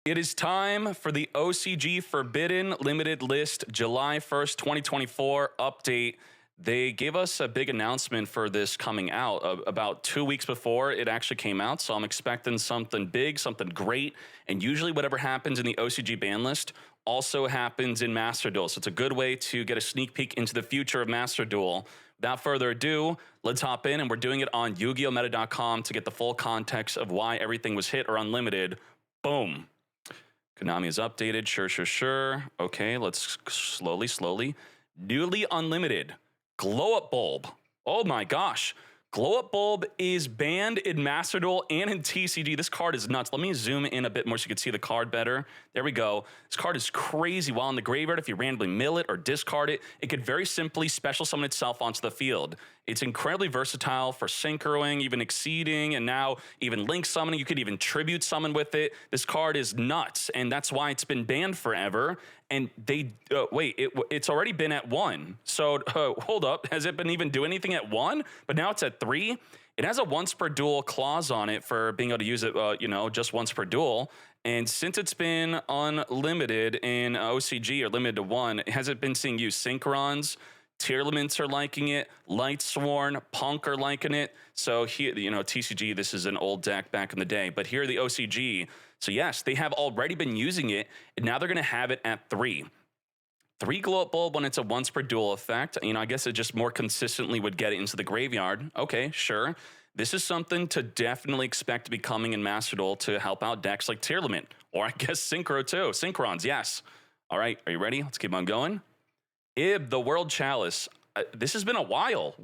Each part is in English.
It is time for the OCG Forbidden Limited List July 1st, 2024 update. They gave us a big announcement for this coming out about 2 weeks before it actually came out, so I'm expecting something big, something great, and usually whatever happens in the OCG ban list also happens in Master Duel, so it's a good way to get a sneak peek into the future of Master Duel. Without further ado, let's hop in, and we're doing it on YugiOhMeta.com to get the full context of why everything was hit or unlimited. Boom. Konami is updated, sure. Okay, let's slowly. Newly unlimited, glow-up bulb. Oh my gosh. Glow-up bulb is banned in Master Duel and in TCG. This card is nuts. Let me zoom in a bit more so you can see the card better. There we go. This card is crazy. While in the graveyard, if you randomly mill it or discard it, it could very simply special summon itself onto the field. It's incredibly versatile for synchroing, even exceeding, and now even link summoning. You could even tribute summon with it. This card is nuts, and that's why it's been banned forever. And they, wait, it's already been at 1. So hold up, has it been even do anything at 1? But now it's at 3. It has a once per duel clause on it for being able to use it, just once per duel. And since it's been unlimited in OCG or limited to 1, has it been seeing use Synchrons? Tearlaments are liking it, Lightsworn, Punk are liking it. So here, TCG, this is an old deck back in the day, but here the OCG. So yes, they have already been using it, and now they're gonna have it at 3. 3 glow-up bulb when it's a once per duel effect. I guess it just more consistently would get it into the graveyard. Okay, sure. This is something to definitely expect to be coming in Master Duel to help out decks like Tearlament, or I guess Synchro too. Synchrons, yes. All right, are you ready? Let's keep on going. Ib, the World Chalice. This has been a while.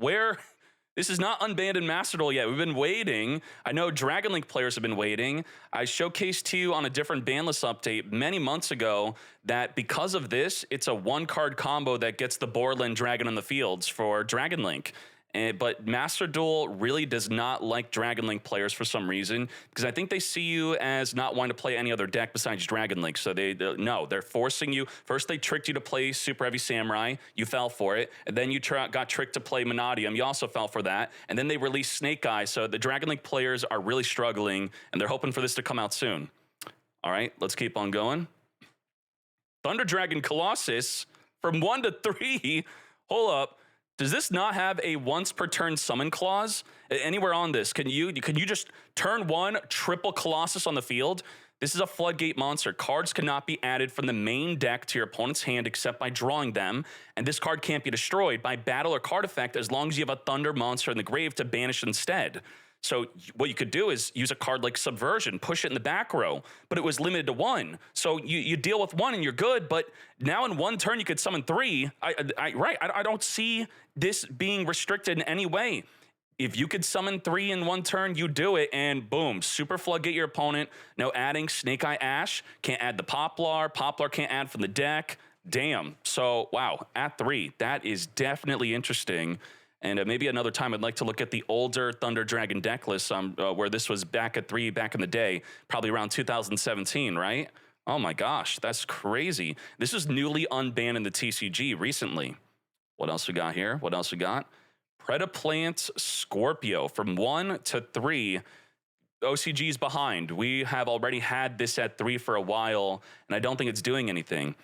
This is not unbanned in Master Duel yet. We've been waiting. I know Dragon Link players have been waiting. I showcased to you on a different ban list update many months ago that because of this, it's a 1-card combo that gets the Borland Dragon on the fields for Dragon Link. But Master Duel really does not like Dragon Link players for some reason, because I think they see you as not wanting to play any other deck besides Dragon Link. So they're forcing you. First, they tricked you to play Super Heavy Samurai. You fell for it. And then you got tricked to play Monadium. You also fell for that. And then they released Snake Eye. So the Dragon Link players are really struggling, and they're hoping for this to come out soon. All right, let's keep on going. Thunder Dragon Colossus from 1 to 3. Hold up. Does this not have a once per turn summon clause anywhere on this? Can you just turn 1, triple Colossus on the field? This is a floodgate monster. Cards cannot be added from the main deck to your opponent's hand except by drawing them, and this card can't be destroyed by battle or card effect as long as you have a thunder monster in the grave to banish instead. So what you could do is use a card like Subversion, push it in the back row, but it was limited to 1. So you deal with 1 and you're good, but now in 1 turn you could summon 3. I don't see this being restricted in any way. If you could summon 3 in 1 turn, you do it, and boom, super floodgate your opponent. No adding Snake Eye Ash, can't add the Poplar can't add from the deck. Damn, so wow, at 3, that is definitely interesting. And maybe another time I'd like to look at the older Thunder Dragon deck list where this was back at 3 back in the day, probably around 2017, right? Oh my gosh, that's crazy. This is newly unbanned in the TCG recently. What else we got here? What else we got? Predaplant Scorpio from 1 to 3. OCG's behind. We have already had this at 3 for a while, and I don't think it's doing anything.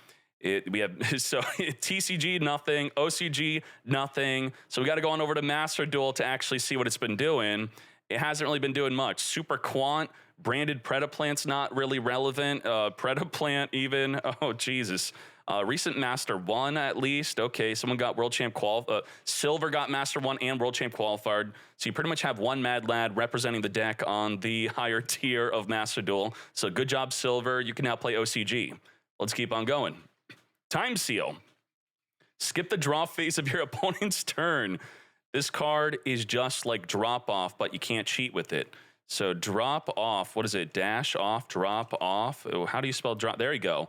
We have TCG nothing, OCG nothing. So we got to go on over to Master Duel to actually see what it's been doing. It hasn't really been doing much. Super Quant branded Predaplant's not really relevant. Predaplant even. Oh Jesus. Recent Master 1 at least. Okay, someone got World Champ Silver got Master 1 and World Champ qualified. So you pretty much have one Mad Lad representing the deck on the higher tier of Master Duel. So good job, Silver. You can now play OCG. Let's keep on going. Time Seal. Skip the draw phase of your opponent's turn. This card is just like Drop Off, but you can't cheat with it. So Drop Off, what is it? Dash off, drop off. Oh, how do you spell drop? There you go.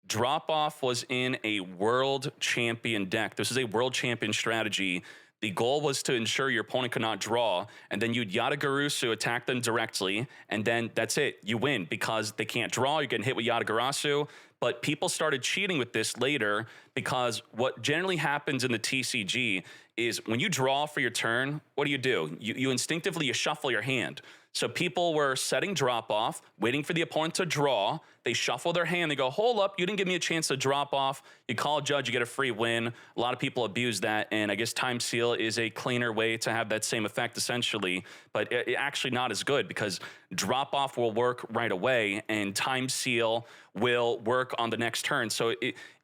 Drop Off was in a World Champion deck. This is a World Champion strategy. The goal was to ensure your opponent could not draw, and then you'd Yatagarasu attack them directly, and then that's it. You win because they can't draw. You're getting hit with Yatagarasu. But people started cheating with this later because what generally happens in the TCG is when you draw for your turn, what do? You instinctively, you shuffle your hand. So people were setting drop off, waiting for the opponent to draw. They shuffle their hand. They go, hold up, you didn't give me a chance to drop off. You call a judge, you get a free win. A lot of people abuse that, and I guess Time Seal is a cleaner way to have that same effect essentially, but it actually not as good because drop off will work right away and Time Seal will work on the next turn. So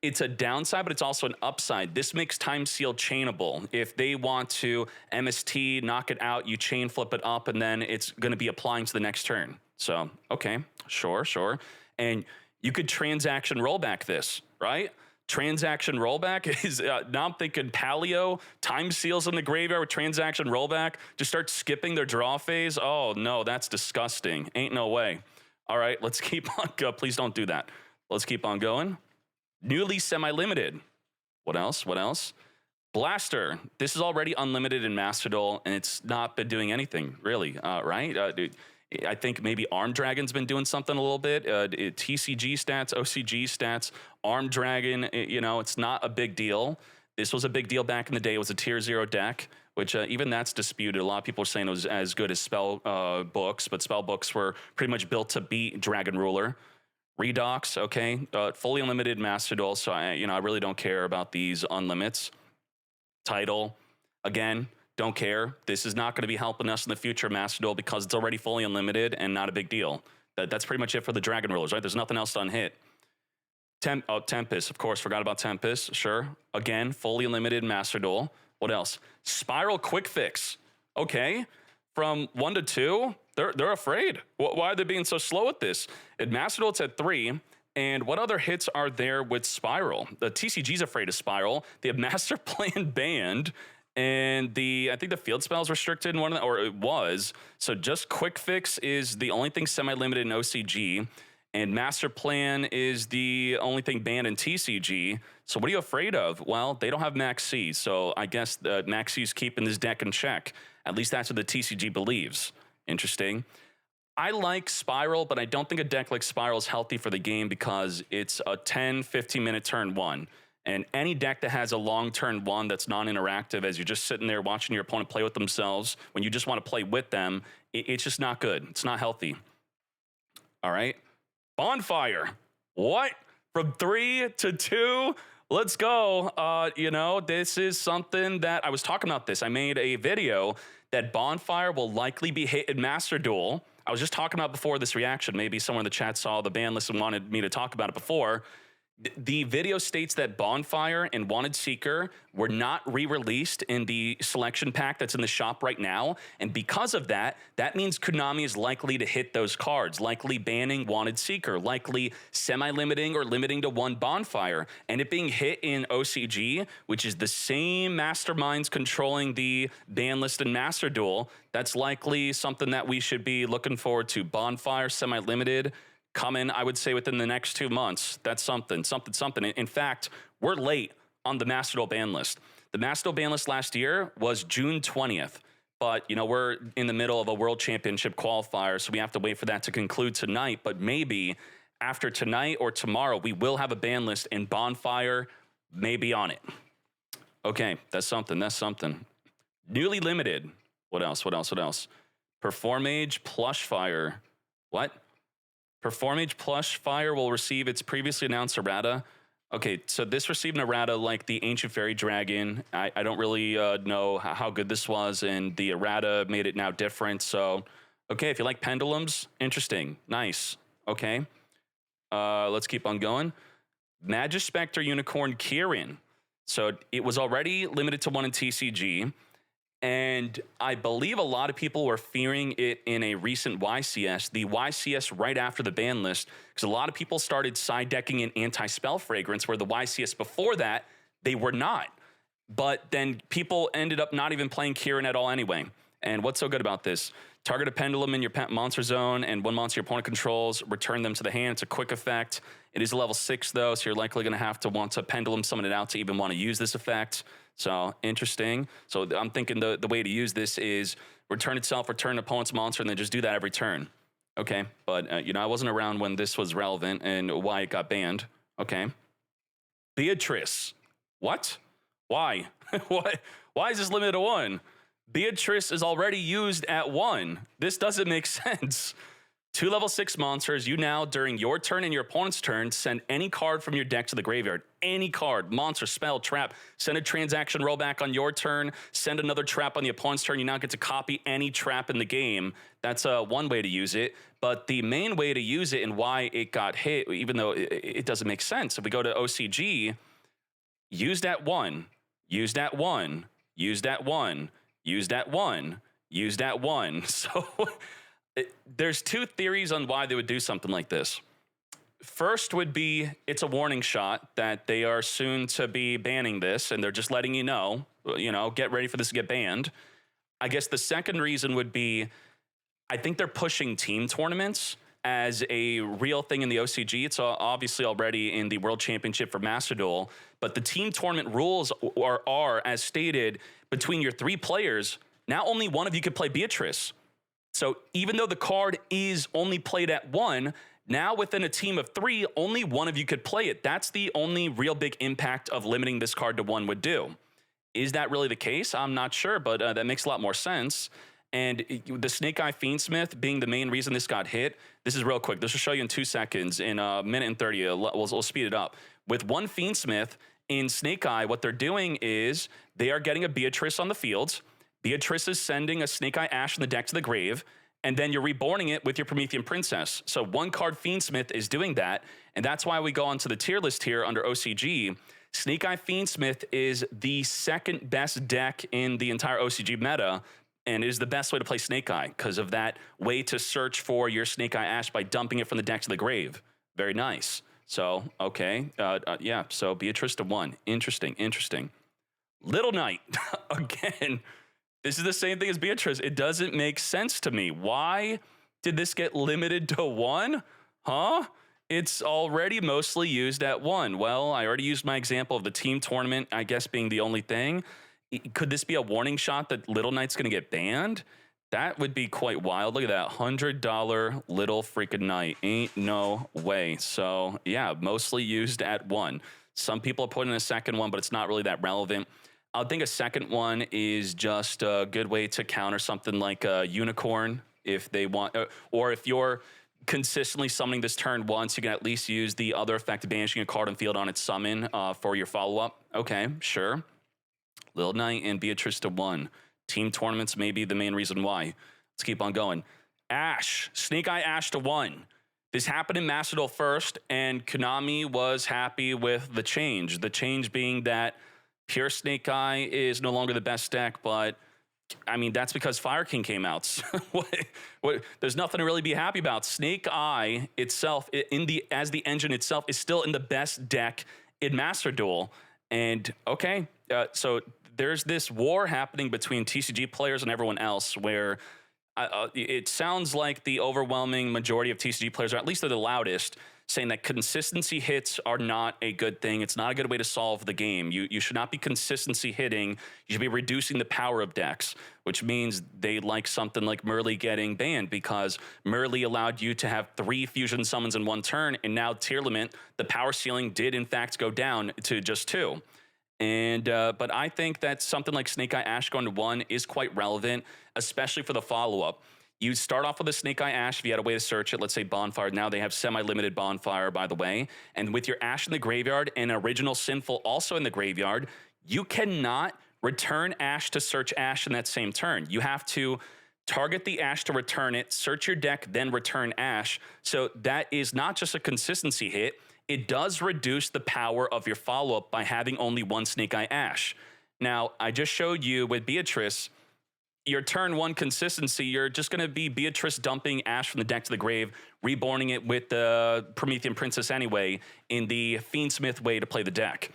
it's a downside, but it's also an upside. This makes Time Seal chainable. If they want to MST, knock it out, you chain flip it up, and then it's going to be applying to the next turn. So, okay, sure. And you could transaction rollback this, right? Transaction rollback is, now I'm thinking Paleo, Time Seals in the graveyard with transaction rollback, just start skipping their draw phase. Oh, no, that's disgusting. Ain't no way. All right, let's keep on going. Please don't do that. Let's keep on going. Newly semi-limited. What else? Blaster. This is already unlimited in Master Duel, and it's not been doing anything, really, right? Dude, I think maybe Arm Dragon's been doing something a little bit. TCG stats, OCG stats, Arm Dragon, it's not a big deal. This was a big deal back in the day. It was a tier 0 deck, which even that's disputed. A lot of people are saying it was as good as Spell Books, but Spell Books were pretty much built to beat Dragon Ruler. Redox, okay, fully unlimited Master Duel, so I really don't care about these unlimits. Title, again, don't care. This is not going to be helping us in the future of Master Duel because it's already fully unlimited and not a big deal. That's pretty much it for the Dragon Rulers, right? There's nothing else to unhit. Tempest, of course, forgot about Tempest, sure. Again, fully unlimited Master Duel. What else? SPYRAL Quick Fix. Okay, from 1 to 2, they're afraid. Why are they being so slow at this? At Master Duel, it's at 3. And what other hits are there with SPYRAL? The TCG's afraid of SPYRAL. They have Master Plan banned. And I think the field spell is restricted in one of them, or it was. So just Quick Fix is the only thing semi-limited in OCG. And Master Plan is the only thing banned in TCG. So what are you afraid of? Well, they don't have Max C. So I guess Max C is keeping this deck in check. At least that's what the TCG believes. Interesting. I like SPYRAL, but I don't think a deck like SPYRAL is healthy for the game because it's a 10, 15-minute turn one. And any deck that has a long turn one that's non-interactive, as you're just sitting there watching your opponent play with themselves, when you just want to play with them, it's just not good. It's not healthy. All right. Bonfire. What? From 3 to 2? Let's go. This is something that I was talking about this. I made a video that Bonfire will likely be hit in Master Duel. I was just talking about before this reaction. Maybe someone in the chat saw the ban list and wanted me to talk about it before. The video states that Bonfire and Wanted Seeker were not re-released in the selection pack that's in the shop right now. And because of that, that means Konami is likely to hit those cards, likely banning Wanted Seeker, likely semi-limiting or limiting to 1 Bonfire. And it being hit in OCG, which is the same masterminds controlling the ban list in Master Duel, that's likely something that we should be looking forward to. Bonfire, semi-limited, coming, I would say, within the next 2 months. That's something. In fact, we're late on the Master Duel ban list. The Master Duel ban list last year was June 20th. But, we're in the middle of a World Championship qualifier, so we have to wait for that to conclude tonight. But maybe after tonight or tomorrow, we will have a ban list, and Bonfire may be on it. Okay, that's something. Newly limited. What else? Performage Plushfire. What? Performage Plushfire will receive its previously announced errata. Okay, so this received an errata like the Ancient Fairy Dragon. I don't really know how good this was, and the errata made it now different. So, okay, if you like pendulums, interesting, nice. Okay, let's keep on going. Majespecter Unicorn Kirin. So it was already limited to 1 in TCG. And I believe a lot of people were fearing it in a recent YCS, the YCS right after the ban list, because a lot of people started side decking in Anti-Spell Fragrance, where the YCS before that, they were not. But then people ended up not even playing Kirin at all anyway. And what's so good about this? Target a pendulum in your monster zone, and 1 monster your opponent controls, return them to the hand. It's a quick effect. It is a level 6, though, so you're likely going to have to want to pendulum summon it out to even want to use this effect. So, interesting. So, I'm thinking the way to use this is return itself, return opponent's monster, and then just do that every turn. Okay, but, I wasn't around when this was relevant and why it got banned. Okay. Beatrice. What? Why? Why is this limited to 1? Beatrice is already used at 1. This doesn't make sense. 2 level 6 monsters. You now, during your turn and your opponent's turn, send any card from your deck to the graveyard. Any card, monster, spell, trap. Send a transaction rollback on your turn. Send another trap on the opponent's turn. You now get to copy any trap in the game. That's one way to use it. But the main way to use it and why it got hit, even though it doesn't make sense, if we go to OCG, used at 1, used at 1, used at 1, used at 1, used at 1. So there's 2 theories on why they would do something like this. First would be it's a warning shot that they are soon to be banning this, and they're just letting you know, get ready for this to get banned. I guess the second reason would be I think they're pushing team tournaments as a real thing in the OCG. It's obviously already in the World Championship for Master Duel, but the team tournament rules are as stated, between your 3 players, now only one of you could play Beatrice. So even though the card is only played at 1, now within a team of 3, only one of you could play it. That's the only real big impact of limiting this card to 1 would do. Is that really the case? I'm not sure, but that makes a lot more sense. And the Snake Eye Fiendsmith being the main reason this got hit, this is real quick. This will show you in 2 seconds. In a minute and 30, we'll speed it up. With 1 Fiendsmith in Snake Eye, what they're doing is they are getting a Beatrice on the field. Beatrice is sending a Snake Eye Ash in the deck to the grave, and then you're reborning it with your Promethean Princess. So 1 card Fiendsmith is doing that, and that's why we go onto the tier list here under OCG. Snake Eye Fiendsmith is the 2nd best deck in the entire OCG meta, and it is the best way to play Snake Eye because of that way to search for your Snake Eye Ash by dumping it from the deck to the grave. Very nice. So, okay. Yeah, so Beatrice to 1. Interesting. Little Knight, again, this is the same thing as Beatrice. It doesn't make sense to me. Why did this get limited to 1? Huh? It's already mostly used at 1. Well, I already used my example of the team tournament, I guess, being the only thing. Could this be a warning shot that Little Knight's going to get banned? That would be quite wild. Look at that, $100 Little freaking Knight. Ain't no way. So, yeah, mostly used at 1. Some people are putting in a second one, but it's not really that relevant. I think a second one is just a good way to counter something like a Unicorn if they want, or if you're consistently summoning this turn once, you can at least use the other effect, banishing a card on field on its summon for your follow-up. Okay, sure. Little Knight and Beatrice to 1. Team tournaments may be the main reason why. Let's keep on going. Ash, Snake Eye Ash to 1. This happened in Master Duel first, and Konami was happy with the change. The change being that Pure Snake Eye is no longer the best deck, but I mean, that's because Fire King came out. There's nothing to really be happy about. Snake Eye itself, as the engine itself, is still in the best deck in Master Duel. And okay, so there's this war happening between TCG players and everyone else where it sounds like the overwhelming majority of TCG players, or at least they're the loudest, saying that consistency hits are not a good thing. It's not a good way to solve the game. You should not be consistency hitting. You should be reducing the power of decks, which means they like something like Merlee getting banned because Merlee allowed you to have 3 fusion summons in 1 turn, and now tier limit, the power ceiling did in fact go down to just 2. And but I think that something like Snake Eye Ash going to 1 is quite relevant, especially for the follow-up. You start off with a Snake Eye Ash if you had a way to search it, let's say Bonfire. Now they have semi-limited Bonfire, by the way. And with your Ash in the graveyard and Original Sinful also in the graveyard, you cannot return Ash to search Ash in that same turn. You have to target the Ash to return it, search your deck, then return Ash. So that is not just a consistency hit. It does reduce the power of your follow-up by having only 1 Snake Eye Ash. Now, I just showed you with Beatrice, your turn 1 consistency, you're just going to be Beatrice dumping Ash from the deck to the grave, reborning it with the Promethean Princess anyway, in the Fiendsmith way to play the deck.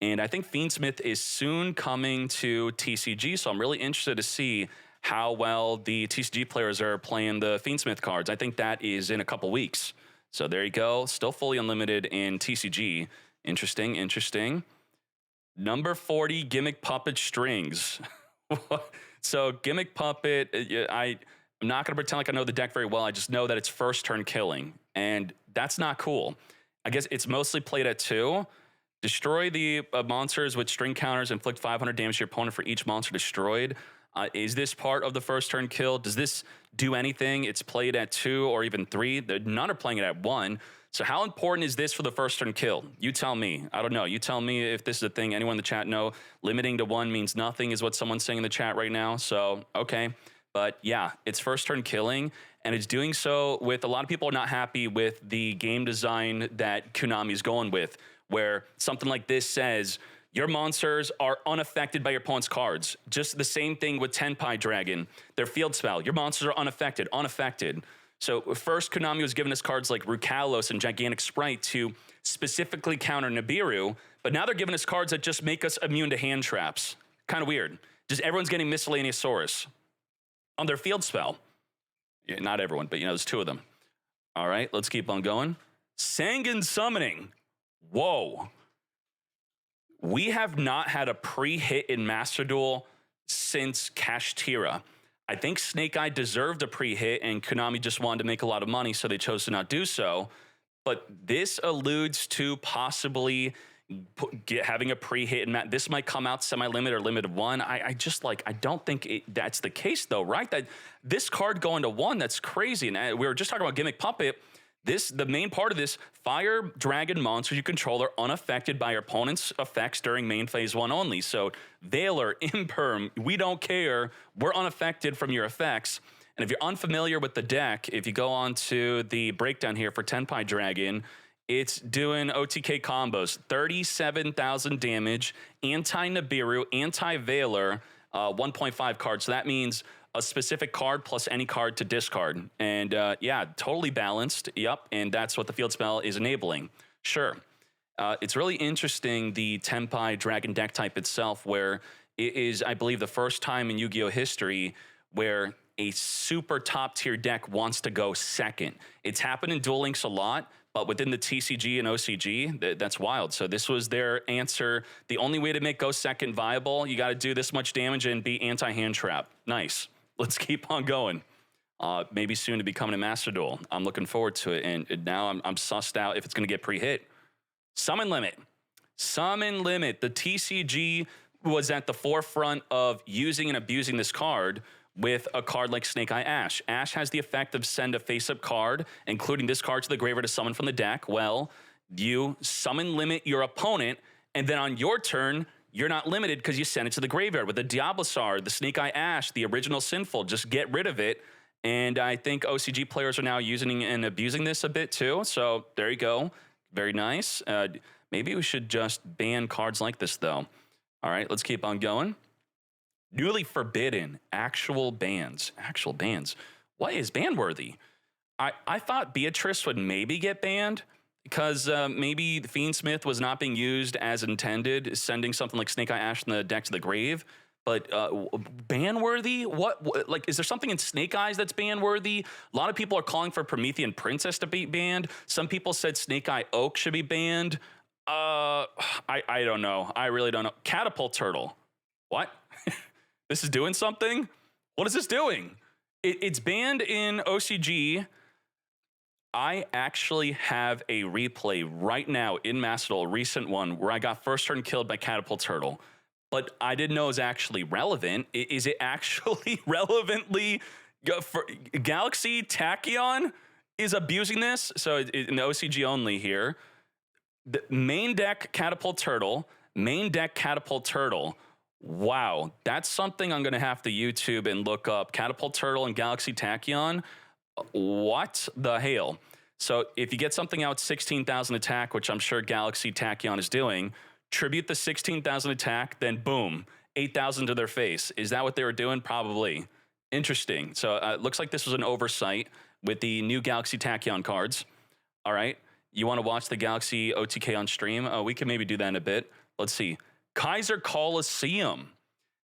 And I think Fiendsmith is soon coming to TCG, so I'm really interested to see how well the TCG players are playing the Fiendsmith cards. I think that is in a couple weeks. So there you go. Still fully unlimited in TCG. Interesting. Number 40, Gimmick Puppet Strings. So Gimmick Puppet, I'm not going to pretend like I know the deck very well. I just know that it's first turn killing, and that's not cool. I guess it's mostly played at 2. Destroy the monsters with string counters, inflict 500 damage to your opponent for each monster destroyed. Is this part of the first turn kill? Does this do anything? It's played at 2 or even 3. None are playing it at 1. So how important is this for the first turn kill? You tell me. I don't know. You tell me if this is a thing. Anyone in the chat know? Limiting to 1 means nothing is what someone's saying in the chat right now. So, okay. But yeah, it's first turn killing, and it's doing so with a lot of people are not happy with the game design that Konami's going with, where something like this says, your monsters are unaffected by your opponent's cards. Just the same thing with Tenpai Dragon. Their field spell, your monsters are unaffected. So first, Konami was giving us cards like Rukalos and Gigantic Sprite to specifically counter Nibiru, but now they're giving us cards that just make us immune to hand traps. Kind of weird. Just everyone's getting Miscellaneous Saurus on their field spell. Yeah, not everyone, but there's 2 of them. All right, let's keep on going. Sangan Summoning. Whoa. We have not had a pre-hit in Master Duel since Kashtira. I think Snake Eye deserved a pre-hit, and Konami just wanted to make a lot of money, so they chose to not do so. But this alludes to possibly having a pre-hit, and this might come out semi-limited or limited 1. I don't think that's the case, though, right? That this card going to 1, that's crazy. And we were just talking about Gimmick Puppet. The main part of this, fire dragon monsters you control are unaffected by your opponent's effects during main phase 1 only. So Veiler, Imperm, we don't care. We're unaffected from your effects. And if you're unfamiliar with the deck, if you go on to the breakdown here for Tenpai Dragon, it's doing OTK combos, 37,000 damage, anti-Nibiru, anti-Veiler, 1.5 cards. So that means a specific card plus any card to discard. And yeah, totally balanced. Yep, and that's what the field spell is enabling. Sure. It's really interesting, the Tenpai Dragon deck type itself, where it is, I believe, the first time in Yu-Gi-Oh! History where a super top tier deck wants to go second. It's happened in Duel Links a lot, but within the TCG and OCG, that's wild. So this was their answer. The only way to make go second viable, you got to do this much damage and be anti-hand trap. Nice. Let's keep on going. Maybe soon to be coming to Master Duel. I'm looking forward to it. And now I'm sussed out if it's going to get pre-hit. Summon Limit. Summon Limit. The TCG was at the forefront of using and abusing this card with a card like Snake Eye Ash. Ash has the effect of send a face-up card, including this card to the graveyard to summon from the deck. Well, you summon limit your opponent, and then on your turn, you're not limited because you send it to the graveyard. With the Diabolosar, the Snake Eye Ash, the original Sinful, just get rid of it. And I think OCG players are now using and abusing this a bit too. So there you go. Very nice. Maybe we should just ban cards like this though. All right, let's keep on going. Newly forbidden. Actual bans. Actual bans. What is ban-worthy? I thought Beatrice would maybe get banned, because maybe the Fiendsmith was not being used as intended, sending something like Snake Eye Ash in the deck to the grave. But ban-worthy? What? Like, is there something in Snake Eyes that's ban-worthy? A lot of people are calling for Promethean Princess to be banned. Some people said Snake Eye Oak should be banned. I don't know. I really don't know. Catapult Turtle. What? This is doing something? What is this doing? It's banned in OCG. I actually have a replay right now in Master Duel, a recent one, where I got first turn killed by Catapult Turtle. But I didn't know it was actually relevant. Is it actually relevantly? Galaxy Tachyon is abusing this. So in the OCG only here. The main deck Catapult Turtle, main deck Catapult Turtle. Wow, that's something I'm going to have to YouTube and look up. Catapult Turtle and Galaxy Tachyon. What the hell? So if you get something out 16,000 attack, which I'm sure Galaxy Tachyon is doing, tribute the 16,000 attack, then boom, 8,000 to their face. Is that what they were doing? Probably. Interesting. So it looks like this was an oversight with the new Galaxy Tachyon cards. All right. You want to watch the Galaxy OTK on stream? We can maybe do that in a bit. Let's see. Kaiser Colosseum.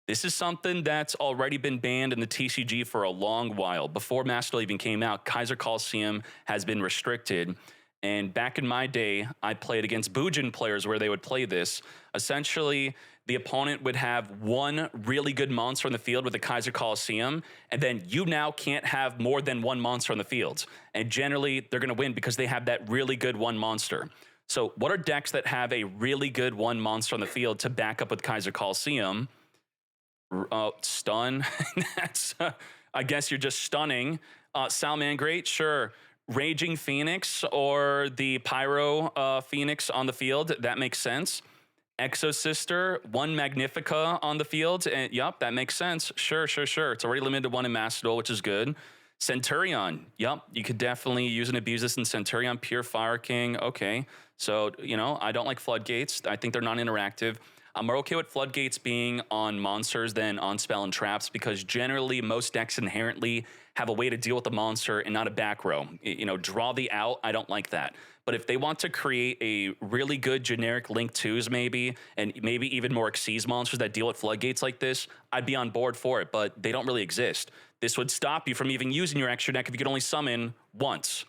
This is something that's already been banned in the TCG for a long while. Before Master Duel even came out, Kaiser Colosseum has been restricted. And back in my day, I played against Bujin players where they would play this. Essentially, the opponent would have one really good monster on the field with the Kaiser Colosseum, and then you now can't have more than one monster on the field. And generally, they're going to win because they have that really good one monster. So what are decks that have a really good one monster on the field to back up with Kaiser Colosseum? Stun. That's, I guess you're just stunning. Salamangreat, sure. Raging Phoenix or the Pyro Phoenix on the field, that makes sense. Exosister, one Magnifica on the field, and yup, that makes sense. Sure. It's already limited to one in Master Duel, which is good. Centurion, yup, you could definitely use and abuse this in Centurion. Pure Fire King, okay. So, you know, I don't like Floodgates. I think they're non-interactive. I'm more okay with Floodgates being on monsters than on spell and traps because generally most decks inherently have a way to deal with the monster and not a back row. You know, draw the out, I don't like that. But if they want to create a really good generic Link 2s maybe, and maybe even more Xyz monsters that deal with Floodgates like this, I'd be on board for it, but they don't really exist. This would stop you from even using your extra deck if you could only summon once.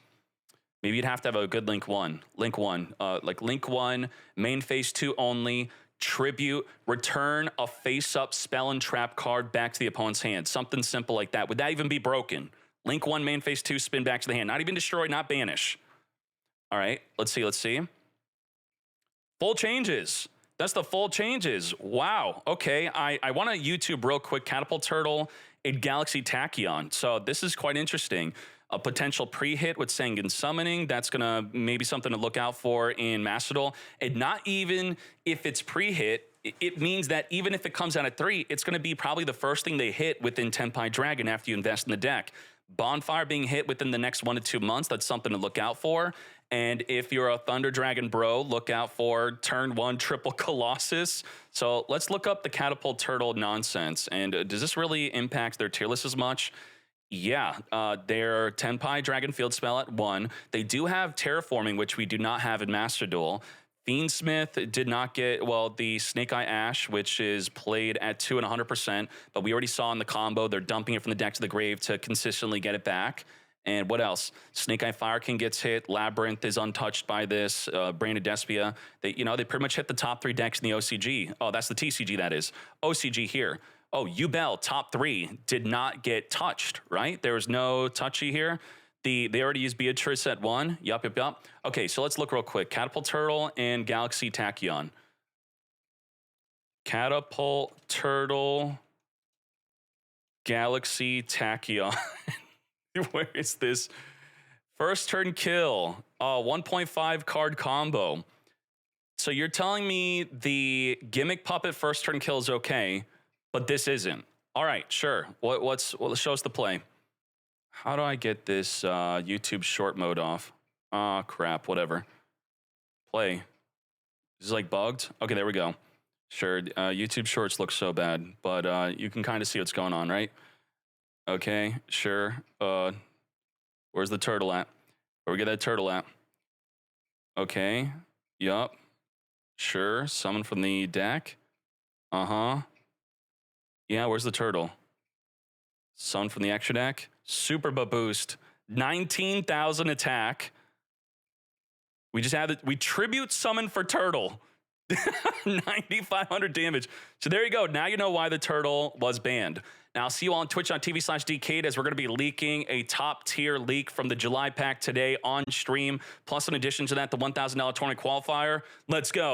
Maybe you'd have to have a good Link 1. Link 1, like Link 1, main phase 2 only, tribute, return a face-up spell and trap card back to the opponent's hand. Something simple like that. Would that even be broken? Link 1, main phase 2, spin back to the hand. Not even destroy, not banish. All right, let's see. Full changes. That's the full changes. Wow, okay. I want to YouTube real quick Catapult Turtle and Galaxy Tachyon. So this is quite interesting. A potential pre-hit with Sanguine Summoning. That's gonna maybe something to look out for in Master Duel. And not even if it's pre-hit, it means that even if it comes out at 3, it's gonna be probably the first thing they hit within Tenpai Dragon after you invest in the deck. Bonfire being hit within the next 1 to 2 months, that's something to look out for. And if you're a Thunder Dragon bro, look out for turn 1 triple Colossus. So let's look up the Catapult Turtle nonsense. And does this really impact their tier list as much? Yeah, their Tenpai Dragon field spell at 1. They do have Terraforming, which we do not have in Master Duel. Fiendsmith did not get, well, the Snake Eye Ash, which is played at 2 and 100%, but we already saw in the combo, they're dumping it from the deck to the grave to consistently get it back. And what else? Snake Eye Fire King gets hit. Labyrinth is untouched by this. Brain of Despia. They pretty much hit the top 3 decks in the OCG. Oh, that's the TCG, that is. OCG here. Oh, Ubel, top 3, did not get touched, right? There was no touchy here. They already used Beatrice at 1. Yup. Okay, so let's look real quick. Catapult Turtle and Galaxy Tachyon. Catapult Turtle, Galaxy Tachyon. Where is this? First turn kill. 1.5 card combo. So you're telling me the Gimmick Puppet first turn kill is okay, but this isn't. All right, sure. Show us the play. How do I get this YouTube short mode off? Oh, crap, whatever. Play. Is this like bugged? Okay, there we go. Sure, YouTube shorts look so bad, but you can kind of see what's going on, right? Okay, sure. Where's the turtle at? Where we get that turtle at? Okay, yup. Sure, summon from the deck. Uh-huh. Yeah, where's the turtle? Summon from the extra deck. Super boost. 19,000 attack. We just had it. We tribute summon for turtle. 9,500 damage. So there you go. Now you know why the turtle was banned. Now, I'll see you all on twitch.tv/Decade as we're going to be leaking a top tier leak from the July pack today on stream. Plus, in addition to that, the $1,000 tournament qualifier. Let's go.